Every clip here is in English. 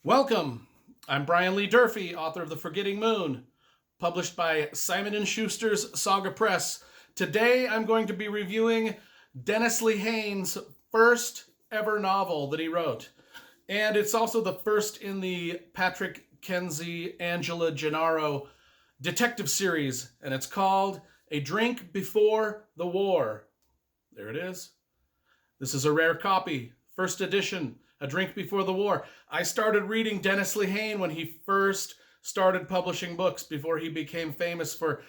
Welcome. I'm Brian Lee Durfee, author of The Forgetting Moon, published by Simon & Schuster's Saga Press. Today I'm going to be reviewing Dennis Lehane's first ever novel that he wrote. And it's also the first in the Patrick Kenzie Angela Gennaro detective series, and it's called A Drink Before the War. There it is. This is a rare copy, first edition, A Drink Before the War. I started reading Dennis Lehane when he first started publishing books, before he became famous for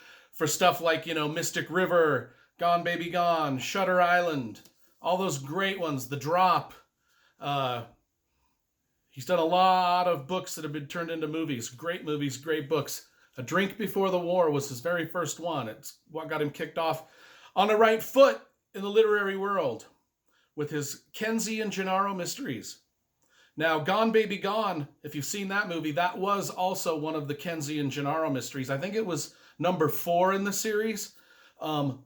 stuff like, Mystic River, Gone Baby Gone, Shutter Island, all those great ones, The Drop. He's done a lot of books that have been turned into movies, great books. A Drink Before the War was his very first one. It's what got him kicked off on the right foot in the literary world, with his Kenzie and Gennaro mysteries. Now, Gone Baby Gone, if you've seen that movie, that was also one of the Kenzie and Gennaro mysteries. I think it was number 4 in the series. And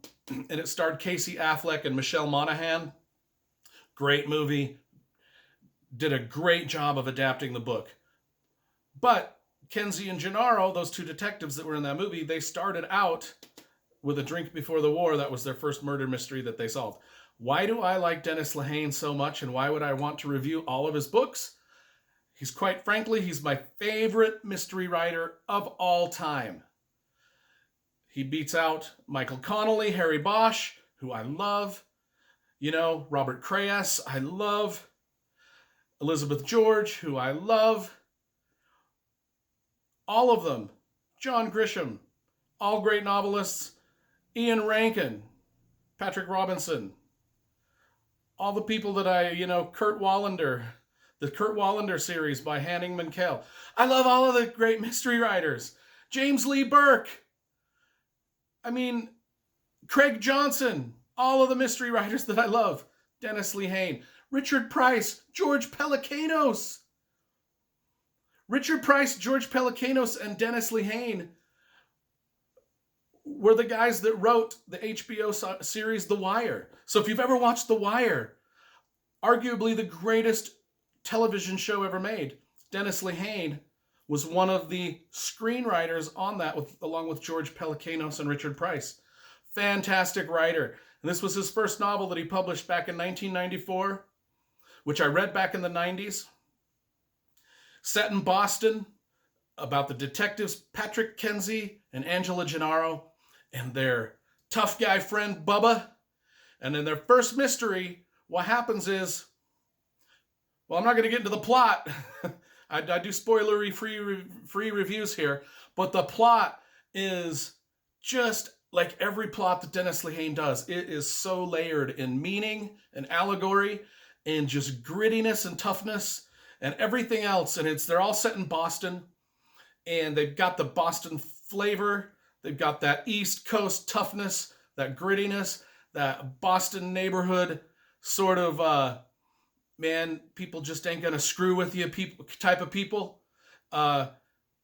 it starred Casey Affleck and Michelle Monaghan. Great movie. Did a great job of adapting the book. But Kenzie and Gennaro, those two detectives that were in that movie, they started out with A Drink Before the War. That was their first murder mystery that they solved. Why do I like Dennis Lehane so much, and why would I want to review all of his books? Quite frankly, he's my favorite mystery writer of all time. He beats out Michael Connelly, Harry Bosch, who I love, Robert Crass, I love, Elizabeth George, who I love, all of them, John Grisham, all great novelists, Ian Rankin, Patrick Robinson, all the people that Kurt Wallander, the Kurt Wallander series by Hanning Mankell. I love all of the great mystery writers. James Lee Burke. Craig Johnson. All of the mystery writers that I love. Dennis Lehane. Richard Price. George Pelecanos. Richard Price, George Pelecanos, and Dennis Lehane were the guys that wrote the HBO series The Wire. So if you've ever watched The Wire, arguably the greatest television show ever made, Dennis Lehane was one of the screenwriters on that, along with George Pelecanos and Richard Price. Fantastic writer. And this was his first novel that he published back in 1994, which I read back in the 90s. Set in Boston, about the detectives Patrick Kenzie and Angela Gennaro and their tough guy friend Bubba. And in their first mystery, what happens is, well, I'm not going to get into the plot. I do spoilery-free reviews here, but the plot is just like every plot that Dennis Lehane does. It is so layered in meaning and allegory and just grittiness and toughness and everything else. And they're all set in Boston, and they've got the Boston flavor. They've got that East Coast toughness, that grittiness, that Boston neighborhood sort of, people just ain't gonna screw with you type of people.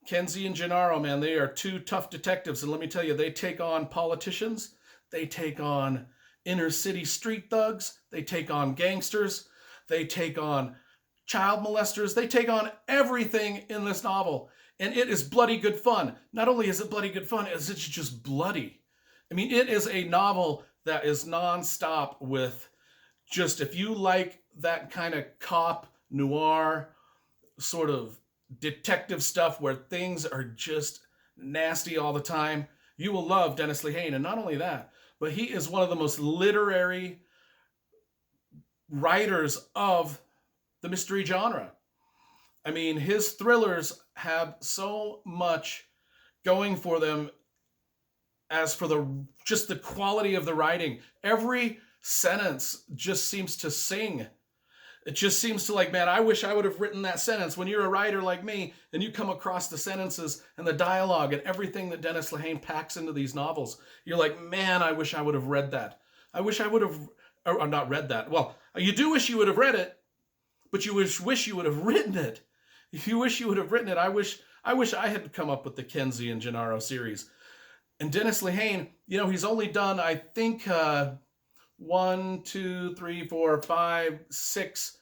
Kenzie and Gennaro, man, they are two tough detectives. And let me tell you, they take on politicians. They take on inner city street thugs. They take on gangsters. They take on child molesters. They take on everything in this novel. And it is bloody good fun. Not only is it bloody good fun, it's just bloody. It is a novel that is nonstop with just, if you like that kind of cop noir sort of detective stuff where things are just nasty all the time, you will love Dennis Lehane. And not only that, but he is one of the most literary writers of the mystery genre. His thrillers have so much going for them as for just the quality of the writing. Every sentence just seems to sing. It just seems to man, I wish I would have written that sentence. When you're a writer like me and you come across the sentences and the dialogue and everything that Dennis Lehane packs into these novels, you're like, man, I wish I would have read that. I wish I would have, or not read that. Well, you do wish you would have read it, but you wish you would have written it. If you wish you would have written it, I wish I had come up with the Kenzie and Gennaro series. And Dennis Lehane, he's only done, I think, 1, 2, 3, 4, 5, 6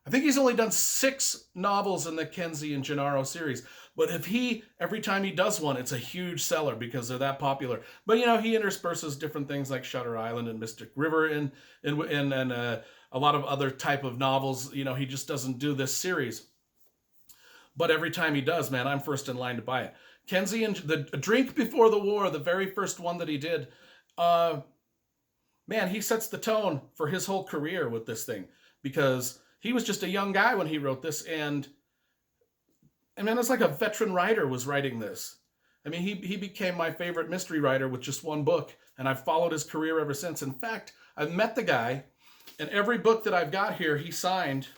I think he's only done 6 novels in the Kenzie and Gennaro series. But every time he does one, it's a huge seller because they're that popular. But, he intersperses different things like Shutter Island and Mystic River and a lot of other type of novels. He just doesn't do this series. But every time he does, man, I'm first in line to buy it. Kenzie and the Drink Before the War, the very first one that he did, man, he sets the tone for his whole career with this thing, because he was just a young guy when he wrote this, and man, it's like a veteran writer was writing this. I mean, he became my favorite mystery writer with just one book, and I've followed his career ever since. In fact, I've met the guy, and every book that I've got here, he signed.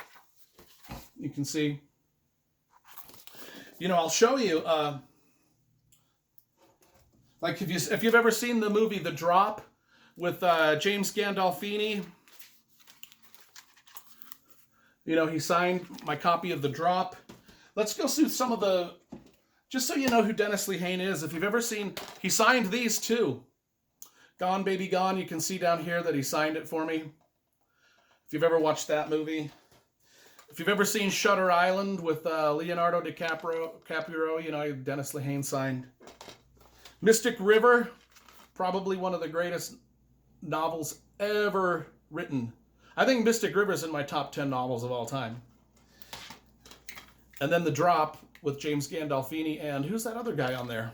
You can see. I'll show you. Like if you've ever seen the movie The Drop with James Gandolfini. He signed my copy of The Drop. Let's go through some of the, just so you know who Dennis Lehane is. If you've ever seen, he signed these too. Gone Baby Gone, you can see down here that he signed it for me. If you've ever watched that movie. If you've ever seen Shutter Island with Leonardo DiCaprio, Dennis Lehane signed. Mystic River, probably one of the greatest novels ever written. I think Mystic River is in my top 10 novels of all time. And then The Drop with James Gandolfini, and who's that other guy on there?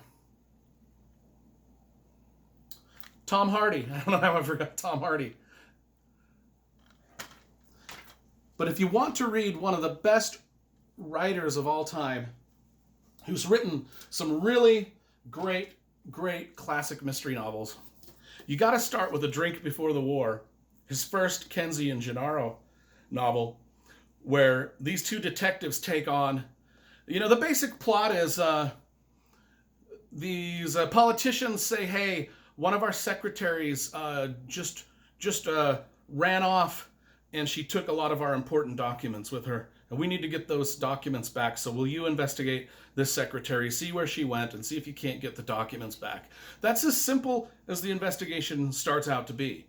Tom Hardy. I don't know how I forgot Tom Hardy. But if you want to read one of the best writers of all time, who's written some really great classic mystery novels, you got to start with A Drink Before the War, his first Kenzie and Gennaro novel, where these two detectives take on, the basic plot is these politicians say, hey, one of our secretaries just ran off, and she took a lot of our important documents with her, and we need to get those documents back. So will you investigate this secretary, see where she went, and see if you can't get the documents back? That's as simple as the investigation starts out to be.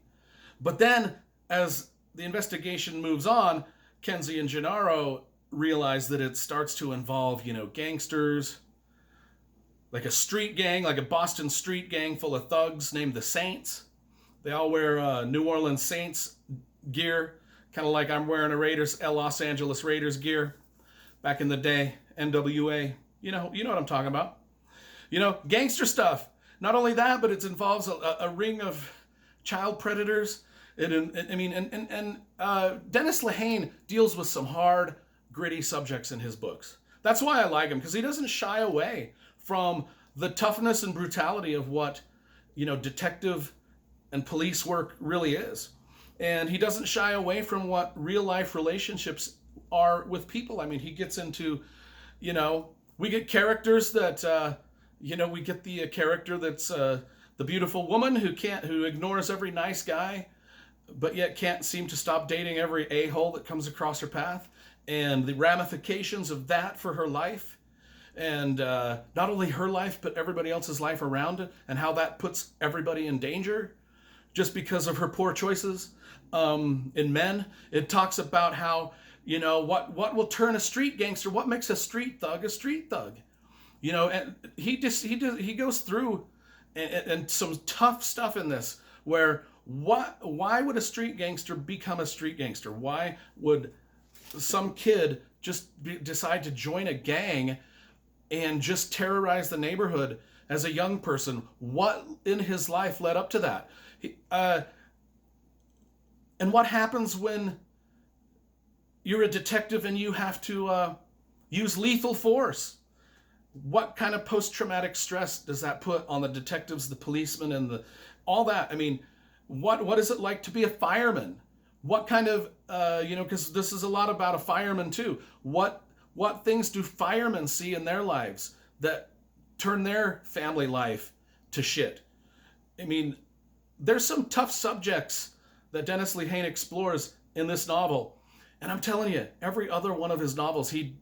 But then, as the investigation moves on, Kenzie and Gennaro realize that it starts to involve, gangsters, like a street gang, like a Boston street gang full of thugs named the Saints. They all wear New Orleans Saints gear, kind of like I'm wearing a Los Angeles Raiders gear back in the day, NWA. You know what I'm talking about. Gangster stuff. Not only that, but it involves a ring of child predators. Dennis Lehane deals with some hard, gritty subjects in his books. That's why I like him, because he doesn't shy away from the toughness and brutality of what, detective and police work really is. And he doesn't shy away from what real life relationships are with people. I mean, he gets into, we get characters that, we get the character that's the beautiful woman who ignores every nice guy, but yet can't seem to stop dating every a-hole that comes across her path, and the ramifications of that for her life, and not only her life, but everybody else's life around it, and how that puts everybody in danger just because of her poor choices in men. It talks about how, what will turn a street gangster, what makes a street thug, and he goes through and some tough stuff in this, where why would a street gangster become a street gangster? Why would some kid just decide to join a gang and just terrorize the neighborhood as a young person? What in his life led up to that? And what happens when you're a detective and you have to use lethal force? What kind of post-traumatic stress does that put on the detectives, the policemen, and all that? I mean, what is it like to be a fireman? What kind of, because this is a lot about a fireman too. What things do firemen see in their lives that turn their family life to shit? I mean, there's some tough subjects that Dennis Lehane explores in this novel. And I'm telling you, every other one of his novels, he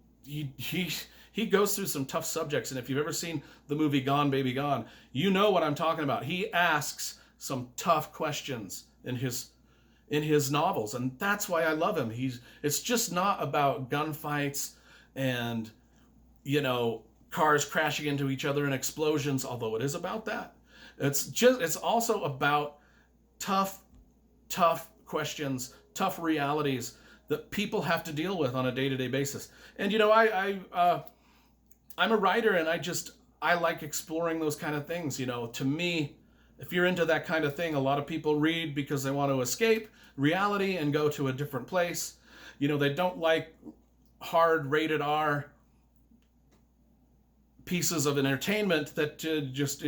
goes through some tough subjects. And if you've ever seen the movie Gone Baby Gone, you know what I'm talking about. He asks some tough questions in his in his novels, and that's why I love him. It's just not about gunfights and, cars crashing into each other and explosions, although it is about that. It's also about tough, tough questions, tough realities that people have to deal with on a day-to-day basis. And I'm a writer, and I like exploring those kind of things. To me, if you're into that kind of thing, a lot of people read because they want to escape reality and go to a different place. They don't like hard rated R pieces of entertainment that just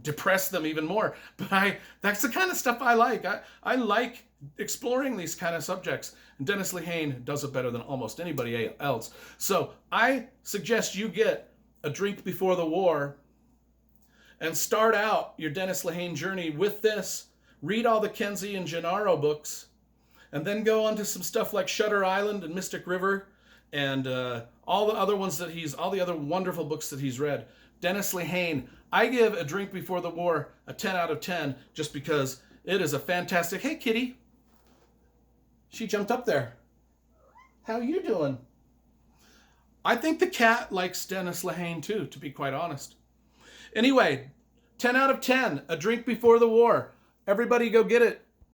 depress them even more. But that's the kind of stuff I like. I like exploring these kind of subjects, and Dennis Lehane does it better than almost anybody else. So I suggest you get A Drink Before the War and start out your Dennis Lehane journey with this. Read all the Kenzie and Gennaro books, and then go on to some stuff like Shutter Island and Mystic River, and all the other wonderful books that he's read. Dennis Lehane, I give A Drink Before the War a 10 out of 10, just because it is a fantastic... Hey, kitty. She jumped up there. How you doing? I think the cat likes Dennis Lehane too, to be quite honest. Anyway, 10 out of 10, A Drink Before the War. Everybody go get it.